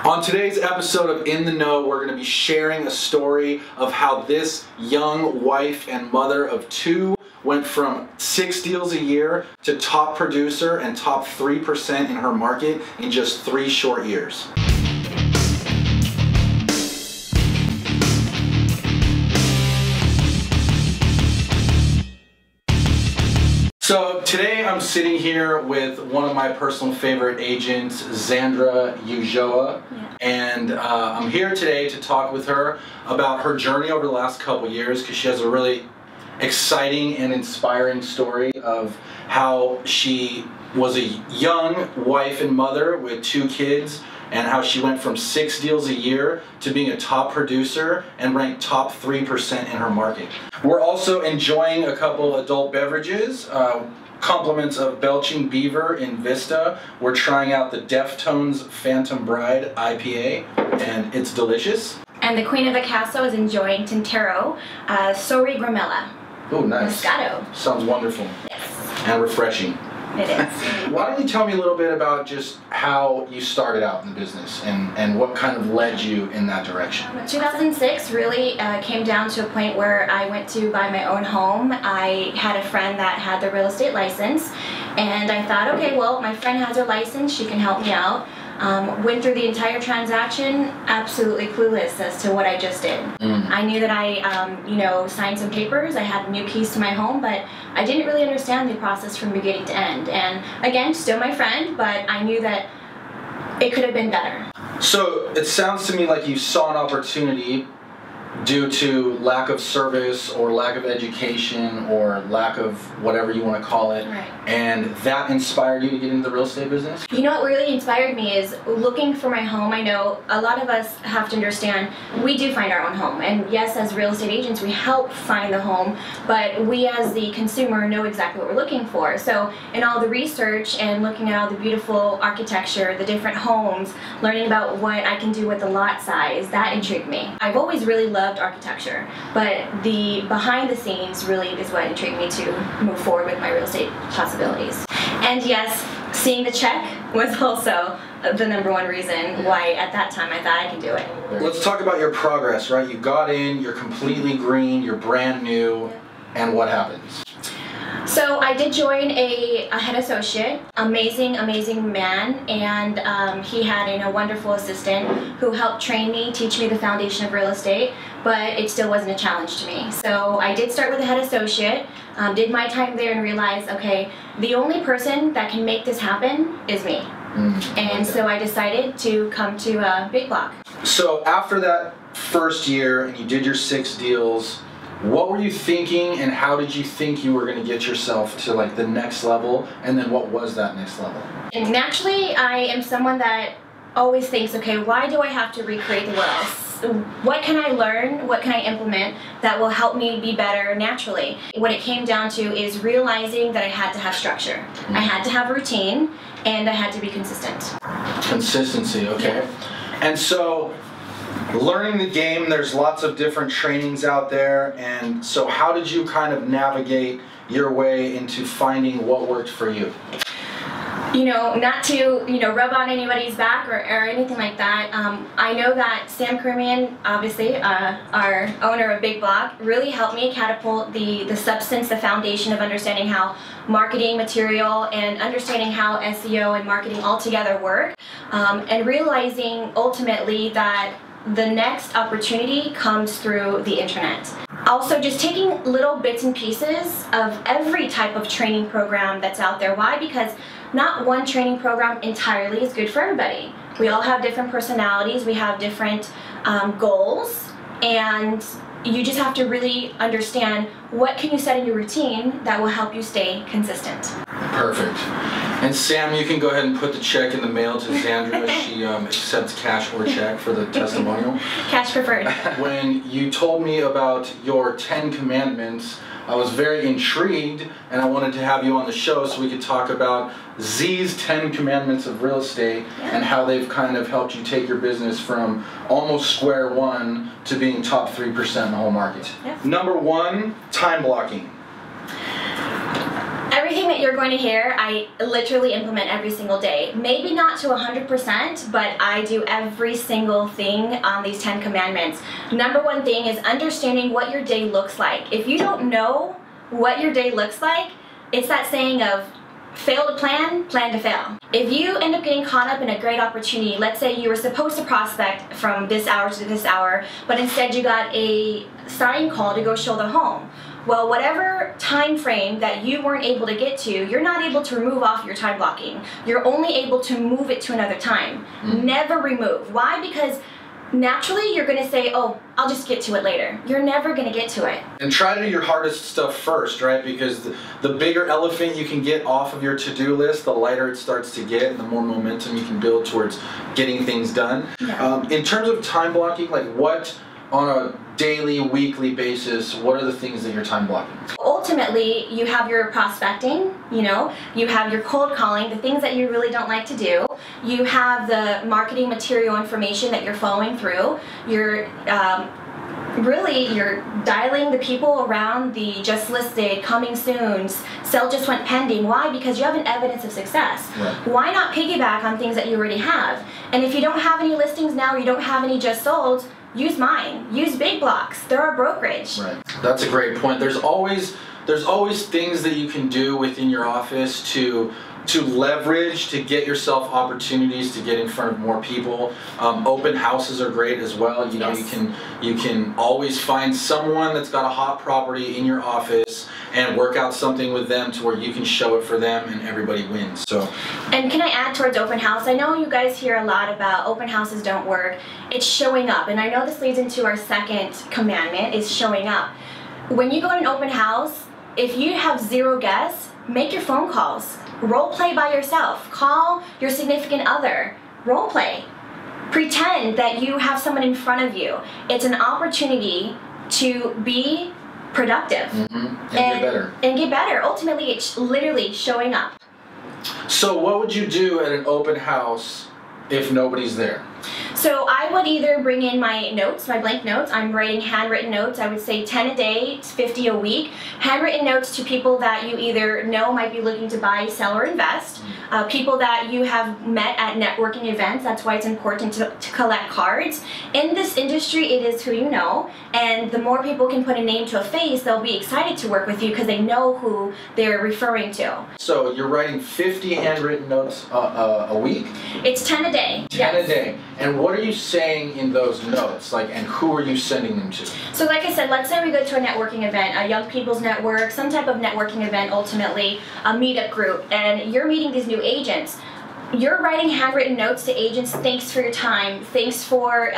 On today's episode of In the Know, we're going to be sharing a story of how this young wife and mother of two went from 6 deals a year to top producer and top 3% in her market in just 3 short years. So today I'm sitting here with one of my personal favorite agents, Zandra, and I'm here today to talk with her about her journey over the last couple years, because she has a really exciting and inspiring story of how she was a young wife and mother with 2 kids, and how she went from 6 deals a year to being a top producer and ranked top 3% in her market. We're also enjoying a couple adult beverages, compliments of Belching Beaver in Vista. We're trying out the Deftones Phantom Bride IPA, and it's delicious. And the Queen of the Castle is enjoying Tintero, Sori Gramella. Oh, nice. Moscato. Sounds wonderful. Yes. And refreshing. It is. Why don't you tell me a little bit about just how you started out in the business and what kind of led you in that direction? 2006 really came down to a point where I went to buy my own home. I had a friend that had the real estate license, and I thought, okay, well, my friend has her license, she can help me out. Went through the entire transaction absolutely clueless as to what I just did. I knew that I, signed some papers, I had new keys to my home, but I didn't really understand the process from beginning to end. And again, still my friend, but I knew that it could have been better. So it sounds to me like you saw an opportunity due to lack of service or lack of education or lack of whatever you want to call it, right. And that inspired you to get into the real estate business? You know what really inspired me is looking for my home. I know a lot of us have to understand we do find our own home, and yes, as real estate agents we help find the home, but we as the consumer know exactly what we're looking for. So in all the research and looking at all the beautiful architecture, the different homes, learning about what I can do with the lot size, that intrigued me. I've always really loved architecture, but the behind the scenes really is what intrigued me to move forward with my real estate possibilities. And yes, seeing the check was also the #1 reason why at that time I thought I could do it. Let's talk about your progress, right? You got in, you're completely green, you're brand new, and what happens? So I did join a head associate, amazing man, and he had a wonderful assistant who helped train me, teach me the foundation of real estate, but it still wasn't a challenge to me. So I did start with a head associate, did my time there and realized, okay, the only person that can make this happen is me. And so I decided to come to Big Block. So after that first year and you did your 6 deals, what were you thinking, and how did you think you were going to get yourself to like the next level, and then what was that next level? And naturally, I am someone that always thinks, okay, why do I have to recreate the wheel? What can I learn, what can I implement that will help me be better naturally? What it came down to is realizing that I had to have structure. I had to have routine, and I had to be consistent. Consistency, okay. Yeah. And so learning the game, there's lots of different trainings out there, and so how did you kind of navigate your way into finding what worked for you? Not to, rub on anybody's back or anything like that. I know that Sam Carimian, obviously, our owner of Big Block, really helped me catapult the substance, the foundation of understanding how marketing material and understanding how SEO and marketing all together work, and realizing ultimately that the next opportunity comes through the internet. Also, just taking little bits and pieces of every type of training program that's out there. Why? Because not one training program entirely is good for everybody. We all have different personalities, we have different goals, and you just have to really understand what can you set in your routine that will help you stay consistent. Perfect. And Sam, you can go ahead and put the check in the mail to Zandra. She accepts cash or check for the testimonial. Cash preferred. When you told me about your 10 commandments, I was very intrigued, and I wanted to have you on the show so we could talk about Z's 10 commandments of real estate, and how they've kind of helped you take your business from almost square one to being top 3% in the whole market. Yeah. #1, time blocking. Everything that you're going to hear, I literally implement every single day. Maybe not to 100%, but I do every single thing on these 10 commandments. Number one thing is understanding what your day looks like. If you don't know what your day looks like, it's that saying of fail to plan, plan to fail. If you end up getting caught up in a great opportunity, let's say you were supposed to prospect from this hour to this hour, but instead you got a sign call to go show the home. Well, whatever time frame that you weren't able to get to, you're not able to remove off your time blocking. You're only able to move it to another time. Never remove. Why? Because naturally you're going to say, oh, I'll just get to it later. You're never going to get to it. And try to do your hardest stuff first, right? Because the bigger elephant you can get off of your to-do list, the lighter it starts to get and the more momentum you can build towards getting things done. Yeah. In terms of time blocking, like what on a daily, weekly basis, what are the things that you're time blocking? Ultimately, you have your prospecting, you have your cold calling, the things that you really don't like to do. You have the marketing material information that you're following through. You're dialing the people around the just listed, coming soons, sell just went pending. Why? Because you have an evidence of success. Right. Why not piggyback on things that you already have? And if you don't have any listings now or you don't have any just sold, use mine. Use big blocks. They're our brokerage. Right. That's a great point. There's always things that you can do within your office to leverage, to get yourself opportunities to get in front of more people. Open houses are great as well. Yes. You can always find someone that's got a hot property in your office and work out something with them to where you can show it for them and everybody wins. So. And can I add towards open house? I know you guys hear a lot about open houses don't work. It's showing up. And I know this leads into our second commandment is showing up. When you go to an open house, if you have 0 guests, make your phone calls. Role play by yourself. Call your significant other. Role play. Pretend that you have someone in front of you. It's an opportunity to be productive. And get better. And get better. Ultimately, it's literally showing up. So what would you do at an open house if nobody's there? So I would either bring in my notes, my blank notes. I'm writing handwritten notes. I would say 10 a day, 50 a week. Handwritten notes to people that you either know might be looking to buy, sell, or invest. People that you have met at networking events. That's why it's important to collect cards. In this industry, it is who you know. And the more people can put a name to a face, they'll be excited to work with you because they know who they're referring to. So you're writing 50 handwritten notes a week? It's 10 a day. 10 a day. And what are you saying in those notes? And who are you sending them to? So like I said, let's say we go to a networking event, a young people's network, some type of networking event, ultimately, a meetup group, and you're meeting these new agents. You're writing handwritten notes to agents. Thanks for your time. Thanks for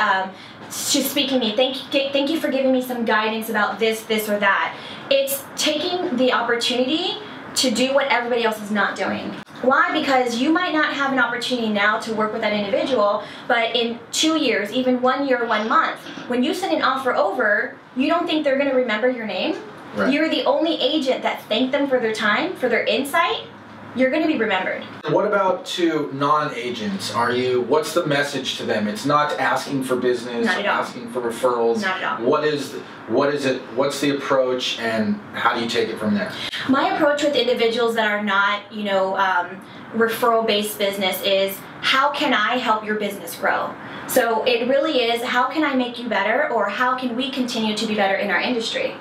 speaking to me. Thank you for giving me some guidance about this or that. It's taking the opportunity to do what everybody else is not doing. Why? Because you might not have an opportunity now to work with that individual, but in 2 years, even 1 year, 1 month, when you send an offer over, you don't think they're going to remember your name? Right. You're the only agent that thanked them for their time, for their insight. You're going to be remembered. What about to non-agents? What's the message to them? It's not asking for business, not at all. Asking for referrals. Not at all. What is it? What's the approach, and how do you take it from there? My approach with individuals that are not, referral-based business is, how can I help your business grow? So it really is, how can I make you better, or how can we continue to be better in our industry?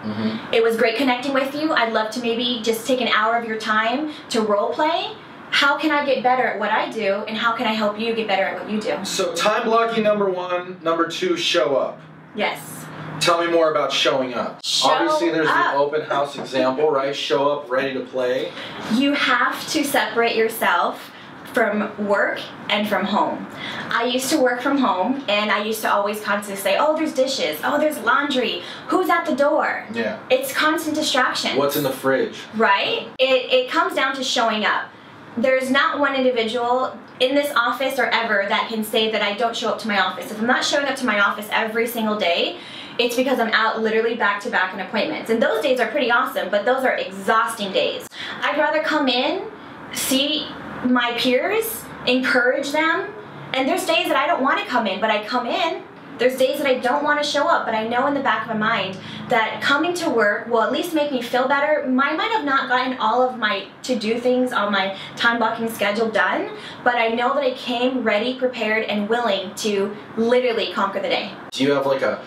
It was great connecting with you. I'd love to maybe just take an hour of your time to role play. How can I get better at what I do, and how can I help you get better at what you do? So time blocking, number 1. Number 2, show up. Yes. Tell me more about showing up. Obviously, there's up. the open house example, right? Show up, ready to play. You have to separate yourself from work and from home. I used to work from home, and I used to always constantly say, oh, there's dishes, oh, there's laundry, who's at the door? Yeah. It's constant distraction. What's in the fridge? Right? It comes down to showing up. There's not one individual in this office or ever that can say that I don't show up to my office. If I'm not showing up to my office every single day, it's because I'm out literally back-to-back on appointments. And those days are pretty awesome, but those are exhausting days. I'd rather come in, see my peers, encourage them, and there's days that I don't want to come in, but I come in There's days that I don't want to show up, but I know in the back of my mind that coming to work will at least make me feel better. I might have not gotten all of my to-do things on my time blocking schedule done, but I know that I came ready, prepared, and willing to literally conquer the day. Do you have like a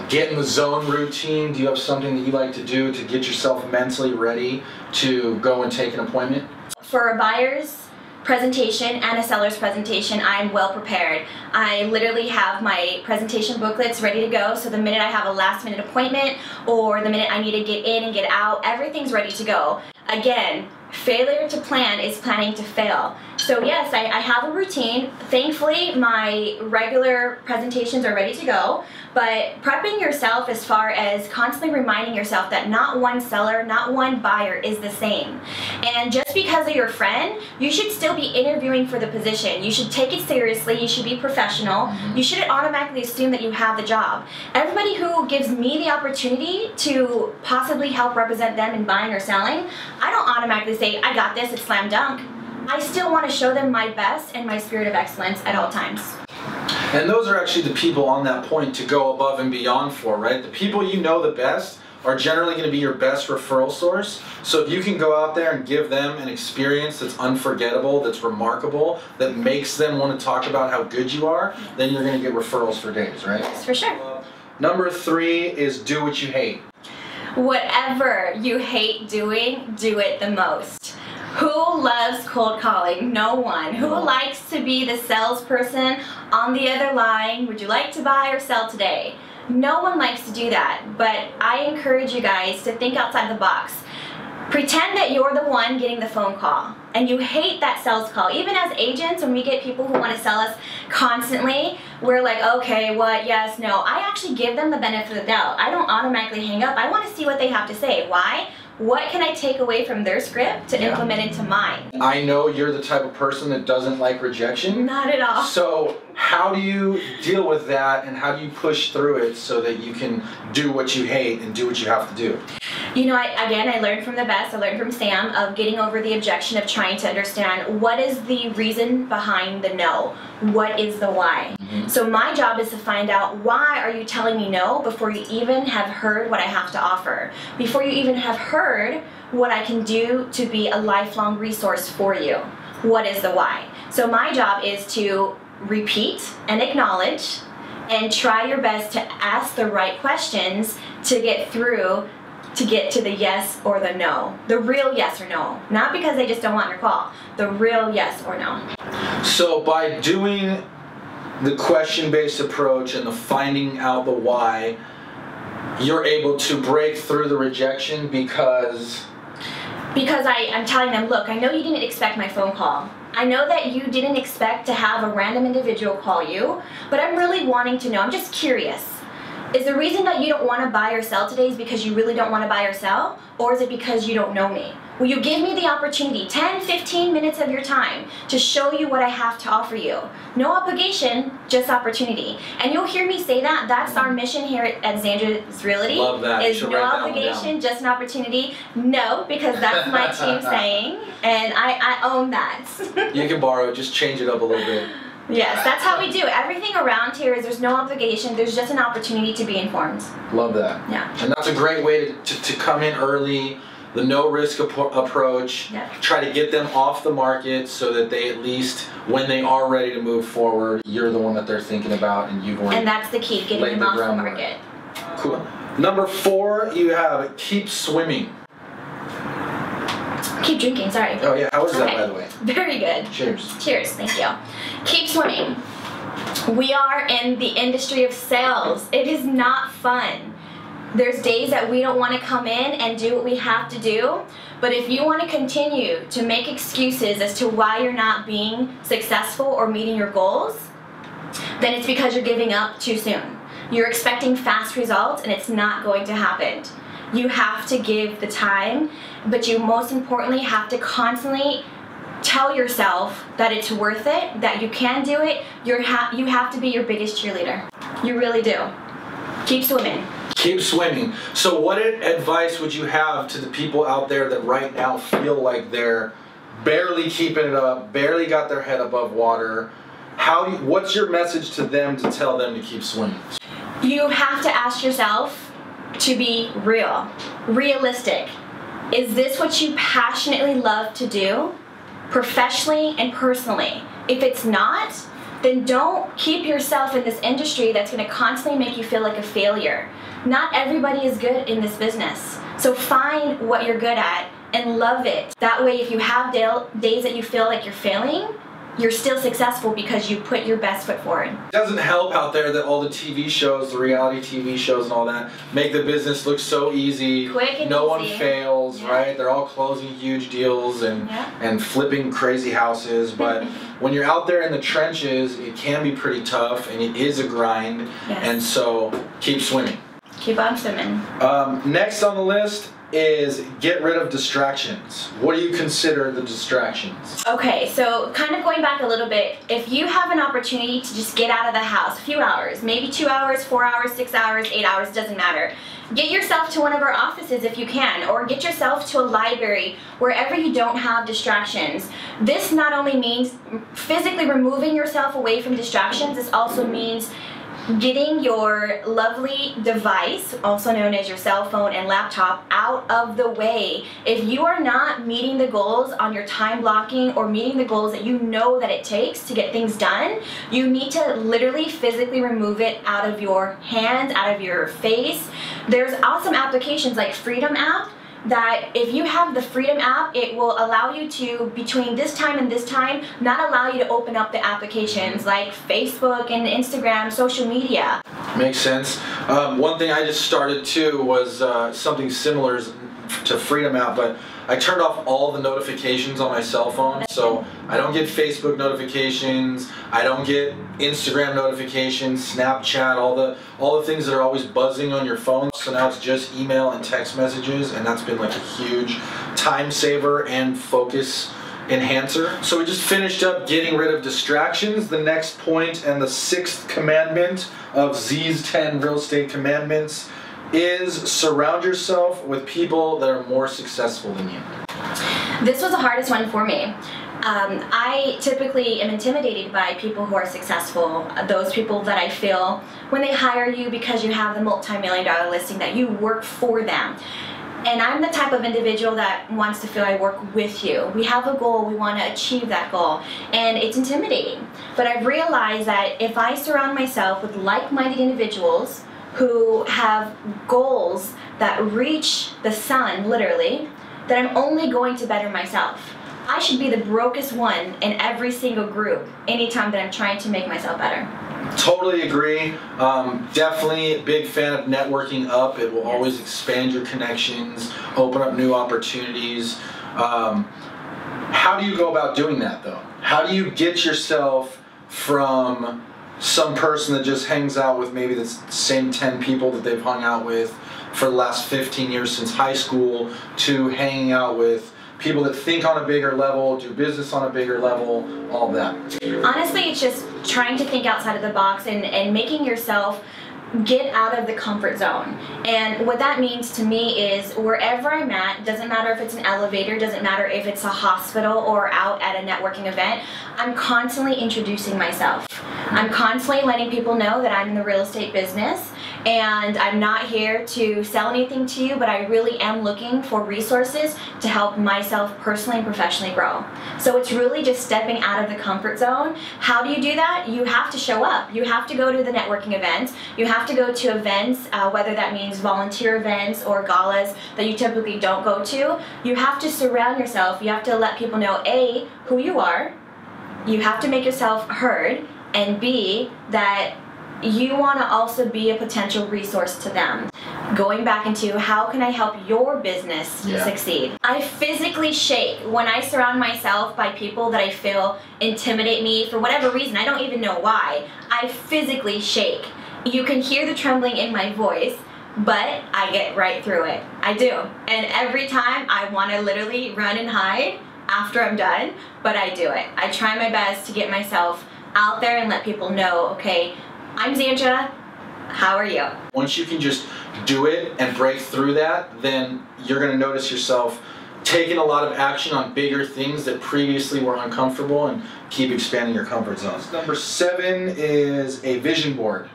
get in the zone routine? Do you have something that you like to do to get yourself mentally ready to go and take an appointment? For a buyer's presentation and a seller's presentation, I'm well prepared. I literally have my presentation booklets ready to go, so the minute I have a last minute appointment or the minute I need to get in and get out, everything's ready to go. Again, failure to plan is planning to fail. So yes, I have a routine. Thankfully, my regular presentations are ready to go, but prepping yourself as far as constantly reminding yourself that not one seller, not one buyer is the same. And just because of your friend, you should still be interviewing for the position. You should take it seriously. You should be professional. You shouldn't automatically assume that you have the job. Everybody who gives me the opportunity to possibly help represent them in buying or selling, I don't automatically say, I got this, it's slam dunk. I still want to show them my best and my spirit of excellence at all times. And those are actually the people on that point to go above and beyond for, right? The people you know the best are generally going to be your best referral source. So if you can go out there and give them an experience that's unforgettable, that's remarkable, that makes them want to talk about how good you are, then you're going to get referrals for days, right? Yes, for sure. Number 3 is do what you hate. Whatever you hate doing, do it the most. Who loves cold calling? No one. Who likes to be the salesperson on the other line? Would you like to buy or sell today? No one likes to do that, but I encourage you guys to think outside the box. Pretend that you're the one getting the phone call and you hate that sales call. Even as agents, when we get people who want to sell us constantly, we're like, okay, what, yes, no. I actually give them the benefit of the doubt. I don't automatically hang up. I want to see what they have to say. Why? What can I take away from their script to implement into mine? I know you're the type of person that doesn't like rejection. Not at all. So how do you deal with that, and how do you push through it so that you can do what you hate and do what you have to do? You know, I learned from the best. I learned from Sam of getting over the objection of trying to understand what is the reason behind the no. What is the why? So my job is to find out, why are you telling me no before you even have heard what I have to offer? Before you even have heard what I can do to be a lifelong resource for you. What is the why? So my job is to repeat and acknowledge and try your best to ask the right questions to get through, to get to the yes or the no. The real yes or no. Not because they just don't want your call. The real yes or no. So by doing the question-based approach and the finding out the why, you're able to break through the rejection because I'm telling them, look, I know you didn't expect my phone call. I know that you didn't expect to have a random individual call you, but I'm really wanting to know. I'm just curious. Is the reason that you don't want to buy or sell today is because you really don't want to buy or sell? Or is it because you don't know me? Will you give me the opportunity, 10, 15 minutes of your time, to show you what I have to offer you? No obligation, just opportunity. And you'll hear me say that. That's our mission here at Zandra's Realty. Love that. Is no obligation, just an opportunity. No, because that's my team saying, and I own that. You can borrow it, just change it up a little bit. Yes, that's how we do. Everything around here is there's no obligation, there's just an opportunity to be informed. Love that. Yeah. And that's a great way to come in early, the no-risk approach, try to get them off the market so that they at least, when they are ready to move forward, you're the one that they're thinking about and you've already And that's the key, getting them off the market. Cool. Number 4, you have keep swimming. Keep drinking, sorry. Oh yeah, how was that, by the way? Very good. Cheers. Cheers, thank you. Keep swimming. We are in the industry of sales. It is not fun. There's days that we don't want to come in and do what we have to do, but if you want to continue to make excuses as to why you're not being successful or meeting your goals, then it's because you're giving up too soon. You're expecting fast results and it's not going to happen. You have to give the time, but you most importantly have to constantly tell yourself that it's worth it, that you can do it. You have to be your biggest cheerleader. You really do. Keep swimming. Keep swimming. So what advice would you have to the people out there that right now feel like they're barely keeping it up, barely got their head above water, What's your message to them to tell them to keep swimming? You have to ask yourself to be realistic. Is this what you passionately love to do, professionally and personally? If it's not, then don't keep yourself in this industry that's going to constantly make you feel like a failure. Not everybody is good in this business. So find what you're good at and love it. That way, if you have days that you feel like you're failing, you're still successful because you put your best foot forward. It doesn't help out there that all the TV shows, the reality TV shows and all that, make the business look so easy. Quick and no easy. one fails, Yeah. right? They're all closing huge deals and flipping crazy houses. But when you're out there in the trenches, it can be pretty tough and it is a grind. Yes. And so keep swimming. Keep on swimming. Next on the list is get rid of distractions. What do you consider the distractions? Okay, so kind of going back a little bit, if you have an opportunity to just get out of the house a few hours, maybe 2 hours, 4 hours, 6 hours, 8 hours, doesn't matter. Get yourself to one of our offices if you can, or get yourself to a library, wherever you don't have distractions. This not only means physically removing yourself away from distractions, this also means getting your lovely device, also known as your cell phone and laptop, out of the way. If you are not meeting the goals on your time blocking or meeting the goals that you know that it takes to get things done, you need to literally physically remove it out of your hands, out of your face. There's awesome applications like Freedom app, that if you have the Freedom app, it will allow you to, between this time and this time, not allow you to open up the applications like Facebook and Instagram, social media. Makes sense. One thing I just started too was something similar to Freedom app, but I turned off all the notifications on my cell phone, so I don't get Facebook notifications, I don't get Instagram notifications, Snapchat, all the things that are always buzzing on your phone. So now it's just email and text messages, and that's been like a huge time saver and focus enhancer. So we just finished up getting rid of distractions. The next point and the 6th commandment of Z's 10 real estate commandments is surround yourself with people that are more successful than you. This was the hardest one for me. I typically am intimidated by people who are successful, those people that I feel when they hire you because you have the multi-million-dollar listing that you work for them. And I'm the type of individual that wants to feel I work with you. We have a goal, we want to achieve that goal, and it's intimidating. But I've realized that if I surround myself with like-minded individuals who have goals that reach the sun, literally, that I'm only going to better myself. I should be the brokest one in every single group anytime that I'm trying to make myself better. Totally agree. Definitely a big fan of networking up. It will always expand your connections, open up new opportunities. How do you go about doing that though? How do you get yourself from some person that just hangs out with maybe the same 10 people that they've hung out with for the last 15 years since high school to hanging out with people that think on a bigger level, do business on a bigger level, all that? Honestly, it's just trying to think outside of the box and making yourself get out of the comfort zone. And what that means to me is wherever I'm at, doesn't matter if it's an elevator, doesn't matter if it's a hospital or out at a networking event, I'm constantly introducing myself. I'm constantly letting people know that I'm in the real estate business and I'm not here to sell anything to you, but I really am looking for resources to help myself personally and professionally grow. So it's really just stepping out of the comfort zone. How do you do that? You have to show up. You have to go to the networking events. You have to go to events, whether that means volunteer events or galas that you typically don't go to. You have to surround yourself. You have to let people know, A, who you are. You have to make yourself heard, and B, that you want to also be a potential resource to them. Going back into how can I help your business succeed? I physically shake when I surround myself by people that I feel intimidate me for whatever reason. I don't even know why. I physically shake. You can hear the trembling in my voice, but I get right through it. I do. And every time I want to literally run and hide after I'm done, but I do it. I try my best to get myself out there and let people know, okay, I'm Zandra, how are you? Once you can just do it and break through that, then you're going to notice yourself taking a lot of action on bigger things that previously were uncomfortable, and keep expanding your comfort zones. Number 7 is a vision board.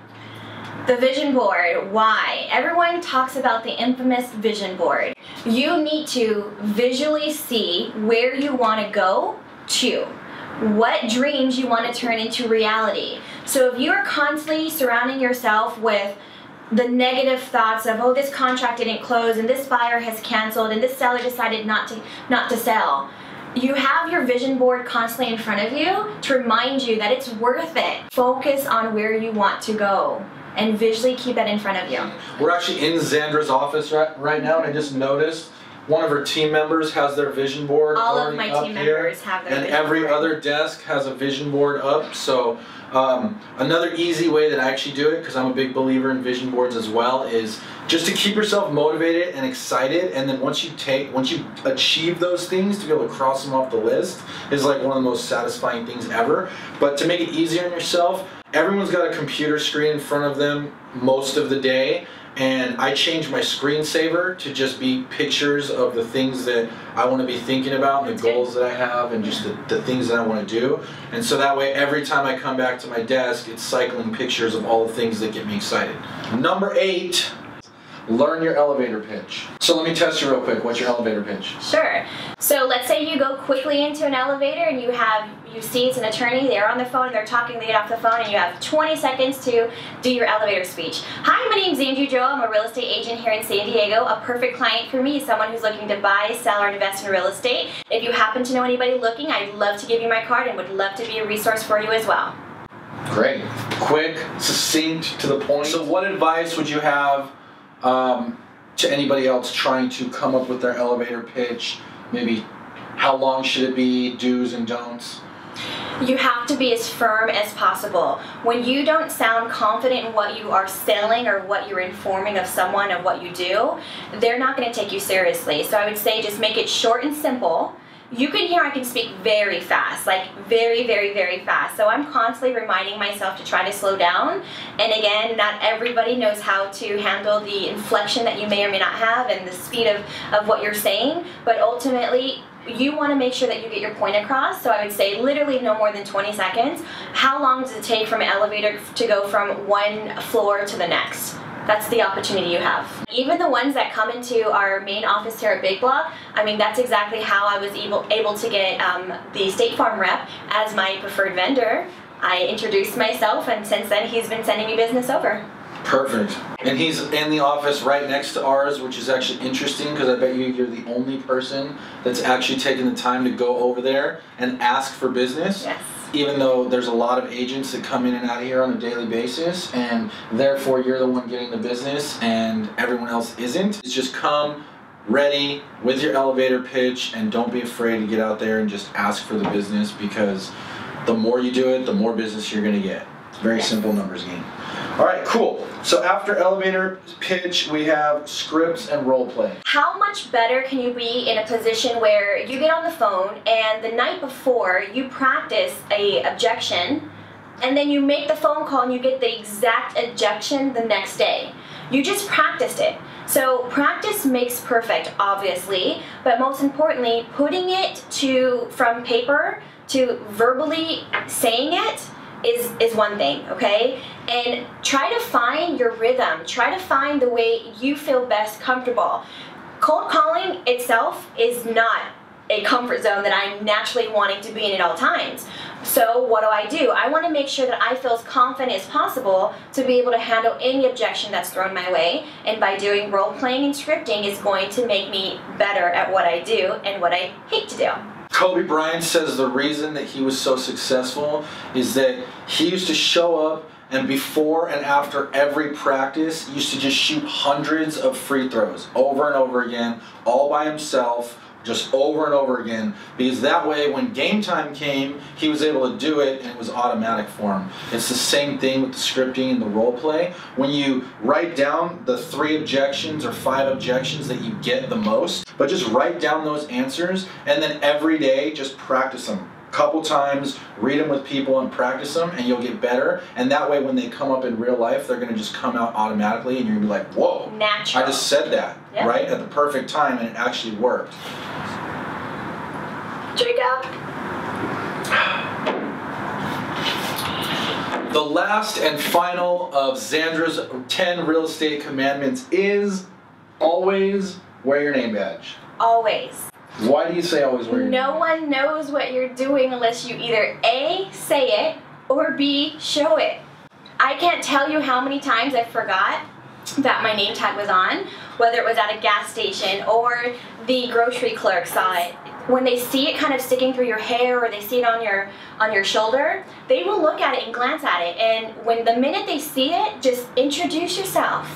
The vision board, why? Everyone talks about the infamous vision board. You need to visually see where you want to go to, what dreams you want to turn into reality. So if you're constantly surrounding yourself with the negative thoughts of, oh, this contract didn't close, and this buyer has canceled, and this seller decided not to sell, you have your vision board constantly in front of you to remind you that it's worth it. Focus on where you want to go and visually keep that in front of you. We're actually in Zandra's office right now, and I just noticed one of her team members has their vision board All already of my up team here, members have their and vision every board. other desk has a vision board up. So another easy way that I actually do it, because I'm a big believer in vision boards as well, is just to keep yourself motivated and excited, and then once you achieve those things, to be able to cross them off the list is like one of the most satisfying things ever. But to make it easier on yourself, everyone's got a computer screen in front of them most of the day, and I change my screensaver to just be pictures of the things that I want to be thinking about, and the goals that I have, and just the things that I want to do. And so that way, every time I come back to my desk, it's cycling pictures of all the things that get me excited. Number 8, learn your elevator pitch. So let me test you real quick. What's your elevator pitch? Sure. So let's say you go quickly into an elevator and you see it's an attorney, they're on the phone, they're talking, they get off the phone, and you have 20 seconds to do your elevator speech. Hi, my name's Zandra. I'm a real estate agent here in San Diego. A perfect client for me is someone who's looking to buy, sell, or invest in real estate. If you happen to know anybody looking, I'd love to give you my card and would love to be a resource for you as well. Great. Quick, succinct, to the point. So what advice would you have to anybody else trying to come up with their elevator pitch? Maybe how long should it be, do's and don'ts? You have to be as firm as possible. When you don't sound confident in what you are selling or what you're informing of someone of what you do, they're not going to take you seriously. So I would say just make it short and simple. You can hear I can speak very fast, like very, very, very fast. So I'm constantly reminding myself to try to slow down. And again, not everybody knows how to handle the inflection that you may or may not have and the speed of what you're saying. But ultimately, you want to make sure that you get your point across. So I would say literally no more than 20 seconds. How long does it take from an elevator to go from one floor to the next? That's the opportunity you have. Even the ones that come into our main office here at Big Block, I mean, that's exactly how I was able to get the State Farm rep as my preferred vendor. I introduced myself, and since then he's been sending me business over. Perfect. And he's in the office right next to ours, which is actually interesting because I bet you're the only person that's actually taken the time to go over there and ask for business. Yes. Even though there's a lot of agents that come in and out of here on a daily basis, and therefore you're the one getting the business and everyone else isn't. It's just come ready with your elevator pitch, and don't be afraid to get out there and just ask for the business, because the more you do it, the more business you're going to get. It's a very simple numbers game. All right, cool. So after elevator pitch, we have scripts and role play. How much better can you be in a position where you get on the phone and the night before you practice a objection, and then you make the phone call and you get the exact objection the next day? You just practiced it. So practice makes perfect, obviously, but most importantly, putting it from paper to verbally saying it is one thing, okay? And try to find your rhythm. Try to find the way you feel best comfortable. Cold calling itself is not a comfort zone that I'm naturally wanting to be in at all times. So what do? I want to make sure that I feel as confident as possible to be able to handle any objection that's thrown my way. And by doing role playing and scripting is going to make me better at what I do and what I hate to do. Kobe Bryant says the reason that he was so successful is that he used to show up, and before and after every practice, used to just shoot hundreds of free throws over and over again, all by himself, just over and over again, because that way when game time came, he was able to do it and it was automatic for him. It's the same thing with the scripting and the role play. When you write down the 3 objections or 5 objections that you get the most, but just write down those answers, and then every day just practice them. Couple times, read them with people and practice them, and you'll get better. And that way when they come up in real life, they're gonna just come out automatically, and you're gonna be like, whoa, natural. I just said that, yep. right? At the perfect time, and it actually worked. Drink up. The last and final of Zandra's 10 real estate commandments is always wear your name badge. Always. Why do you say always wear your name badge? No one knows what you're doing unless you either A, say it, or B, show it. I can't tell you how many times I forgot that my name tag was on, whether it was at a gas station or the grocery clerk saw it. When they see it kind of sticking through your hair or they see it on your shoulder, they will look at it and glance at it. And when the minute they see it, just introduce yourself.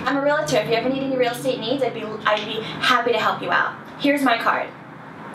I'm a realtor. If you ever need any real estate needs, I'd be happy to help you out. Here's my card.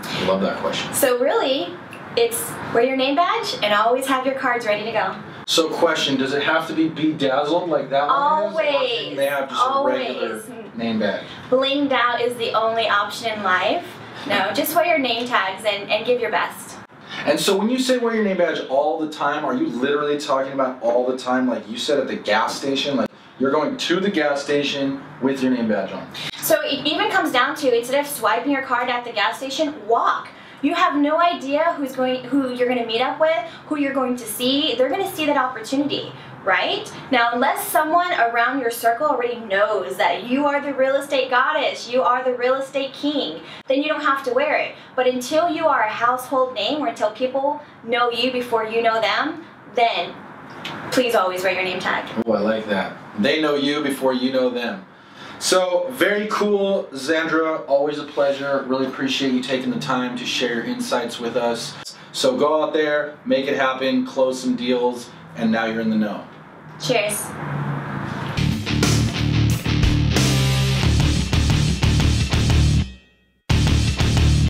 I love that question. So really, it's wear your name badge and always have your cards ready to go. So question, does it have to be bedazzled like that one is? Or can they have just a regular name badge? Blinged out is the only option in life. No, just wear your name tags and give your best. And so when you say wear your name badge all the time, are you literally talking about all the time, like you said at the gas station? Like you're going to the gas station with your name badge on? So it even comes down to, instead of swiping your card at the gas station, walk. You have no idea who you're going to meet up with, who you're going to see. They're going to see that opportunity, right? Now, unless someone around your circle already knows that you are the real estate goddess, you are the real estate king, then you don't have to wear it. But until you are a household name, or until people know you before you know them, then please always wear your name tag. Oh, I like that. They know you before you know them. So, very cool, Zandra. Always a pleasure. Really appreciate you taking the time to share your insights with us. So go out there, make it happen, close some deals, and now you're in the know. Cheers.